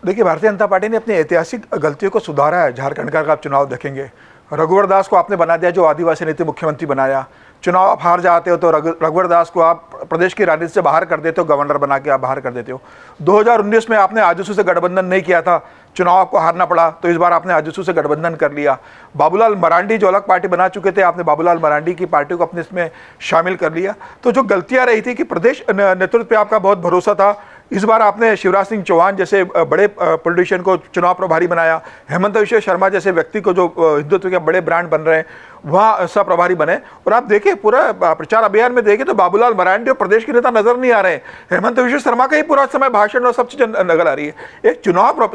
देखिए, भारतीय जनता पार्टी ने अपनी ऐतिहासिक गलतियों को सुधारा है। झारखंड का आप चुनाव देखेंगे, रघुवर दास को आपने बना दिया जो आदिवासी नीति मुख्यमंत्री बनाया। चुनाव आप हार जाते हो तो रघुवर दास को आप प्रदेश की राजनीति से बाहर कर देते हो, गवर्नर बना के आप बाहर कर देते हो। 2019 में आपने आजसू से गठबंधन नहीं किया था, चुनाव आपको हारना पड़ा, तो इस बार आपने आजसू से गठबंधन कर लिया। बाबूलाल मरांडी जो अलग पार्टी बना चुके थे, आपने बाबूलाल मरांडी की पार्टी को अपने इसमें शामिल कर लिया। तो जो गलतियां रही थी कि प्रदेश नेतृत्व पे आपका बहुत भरोसा था, इस बार आपने शिवराज सिंह चौहान जैसे बड़े पॉलिटिशियन को चुनाव प्रभारी बनाया, हेमंत विश्व शर्मा जैसे व्यक्ति को जो हिंदुत्व के बड़े ब्रांड बन रहे हैं वहाँ सह प्रभारी बने। और आप देखिए पूरा प्रचार अभियान में देखें तो बाबूलाल मरांडी और प्रदेश के नेता नजर नहीं आ रहे हैं। हेमंत विश्व शर्मा का ही पूरा समय भाषण और सब चीजें नजर आ रही है। एक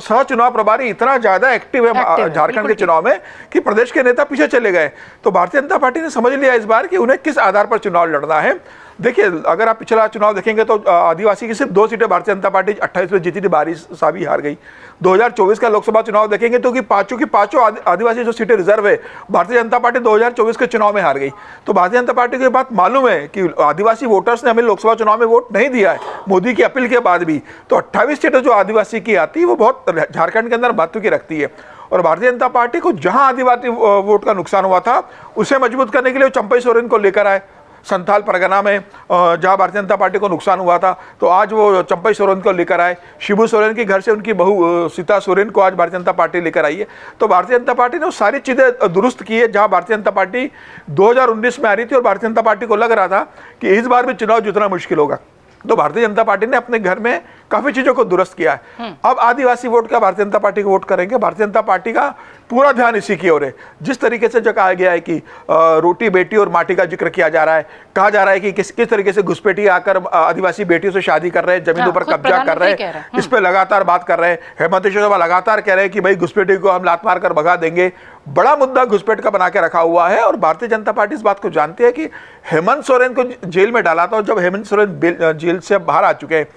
सह चुनाव प्रभारी इतना ज्यादा एक्टिव है झारखंड के चुनाव में कि प्रदेश के नेता पीछे चले गए। तो भारतीय जनता पार्टी ने समझ लिया इस बार कि उन्हें किस आधार पर चुनाव लड़ना है। देखिए, अगर आप पिछला चुनाव देखेंगे तो आदिवासी की सिर्फ 2 सीटें भारतीय जनता पार्टी 28 में जीती थी, 22 सावी हार गई। 2024 का लोकसभा चुनाव देखेंगे तो कि पांचों आदिवासी जो सीटें रिजर्व है, भारतीय जनता पार्टी 2024 के चुनाव में हार गई। तो भारतीय जनता पार्टी को ये बात मालूम है कि आदिवासी वोटर्स ने हमें लोकसभा चुनाव में वोट नहीं दिया है मोदी की अपील के बाद भी। तो 28 सीटें जो आदिवासी की आती है वो बहुत झारखंड के अंदर महत्व की रखती है। और भारतीय जनता पार्टी को जहां आदिवासी वोट का नुकसान हुआ था उसे मजबूत करने के लिए चंपई सोरेन को लेकर आए। संथाल परगना में जहां भारतीय जनता पार्टी को नुकसान हुआ था तो आज वो चंपई सोरेन को लेकर आए। शिबू सोरेन के घर से उनकी बहू सीता सोरेन को आज भारतीय जनता पार्टी लेकर आई है। तो भारतीय जनता पार्टी ने वो सारी चीज़ें दुरुस्त की है जहां भारतीय जनता पार्टी 2019 में आ रही थी और भारतीय जनता पार्टी को लग रहा था कि इस बार भी चुनाव जीतना मुश्किल होगा। तो भारतीय जनता पार्टी ने अपने घर में काफी चीजों को दुरुस्त किया है। अब आदिवासी वोट का भारतीय जनता पार्टी को वोट करेंगे। भारतीय जनता पार्टी का पूरा ध्यान इसी की ओर है। जिस तरीके से जो कहा गया है कि रोटी बेटी और माटी का जिक्र किया जा रहा है, कहा जा रहा है कि किस तरीके से घुसपैठी आकर आदिवासी बेटियों से शादी कर रहे हैं, जमीनों पर कब्जा कर रहे हैं, इस पर लगातार बात कर रहे हैं। हेमंत विश्व शर्मा लगातार कह रहे हैं कि भाई घुसपैठी को हम लात मार कर भगा देंगे। बड़ा मुद्दा घुसपैठ का बना के रखा हुआ है और भारतीय जनता पार्टी इस बात को जानती है कि हेमंत सोरेन को जेल में डाला था और जब हेमंत सोरेन जेल से बाहर आ चुके हैं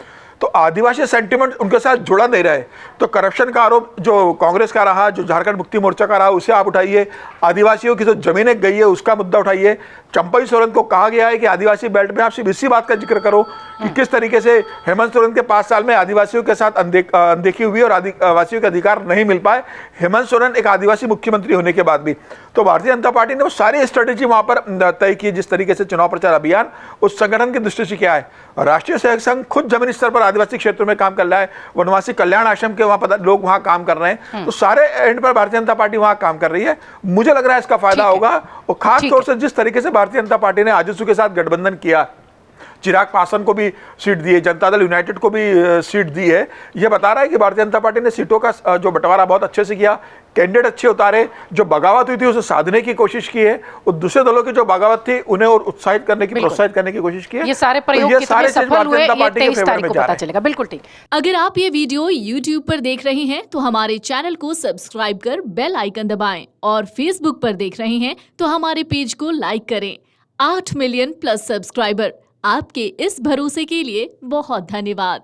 तो आदिवासी सेंटिमेंट उनके साथ जुड़ा नहीं रहे। तो करप्शन का आरोप जो कांग्रेस का रहा, जो झारखंड मुक्ति मोर्चा का रहा, उसे आप उठाइए। आदिवासियों की जो जमीनें गई है उसका मुद्दा उठाइए। चंपई सोरेन को कहा गया है कि आदिवासी बेल्ट में आप सिर्फ इसी बात का जिक्र करो कि किस तरीके से हेमंत सोरेन के 5 साल में आदिवासियों के साथ अनदेखी हुई और आदिवासियों के अधिकार नहीं मिल पाए, हेमंत सोरेन एक आदिवासी मुख्यमंत्री होने के बाद भी। तो भारतीय जनता पार्टी ने वो सारी स्ट्रेटेजी वहां पर तय की जिस तरीके से चुनाव प्रचार अभियान उस संगठन की दृष्टि से क्या है। राष्ट्रीय सहयोग संघ खुद जमीनी स्तर पर आदिवासी क्षेत्रों में काम कर रहा है। वनवासी कल्याण आश्रम के वहां लोग वहां काम कर रहे हैं। तो सारे एंड पर भारतीय जनता पार्टी वहां काम कर रही है। मुझे लग रहा है इसका फायदा होगा। और खास तौर से जिस तरीके से भारतीय जनता पार्टी ने आजसू के साथ गठबंधन किया, चिराग पासवान को भी सीट दी है, जनता दल यूनाइटेड को भी सीट दी है, यह बता रहा है कि भारतीय जनता पार्टी ने सीटों का जो बंटवारा बहुत अच्छे से किया, कैंडिडेट अच्छे उतारे, जो बगावत हुई थी उसे साधने की कोशिश की है और दूसरे दलों की जो बगावत थी उन्हें और उत्साहित करने की, प्रोत्साहित करने की कोशिश की है। ये सारे प्रयोग कितने सफल हुए ये 23 तारीख को पता चलेगा। बिल्कुल ठीक। अगर आप ये वीडियो YouTube पर देख रहे हैं तो हमारे चैनल को सब्सक्राइब कर बेल आइकन दबाएं और Facebook पर देख रहे हैं तो हमारे पेज को लाइक करें। 8 मिलियन प्लस सब्सक्राइबर, आपके इस भरोसे के लिए बहुत धन्यवाद।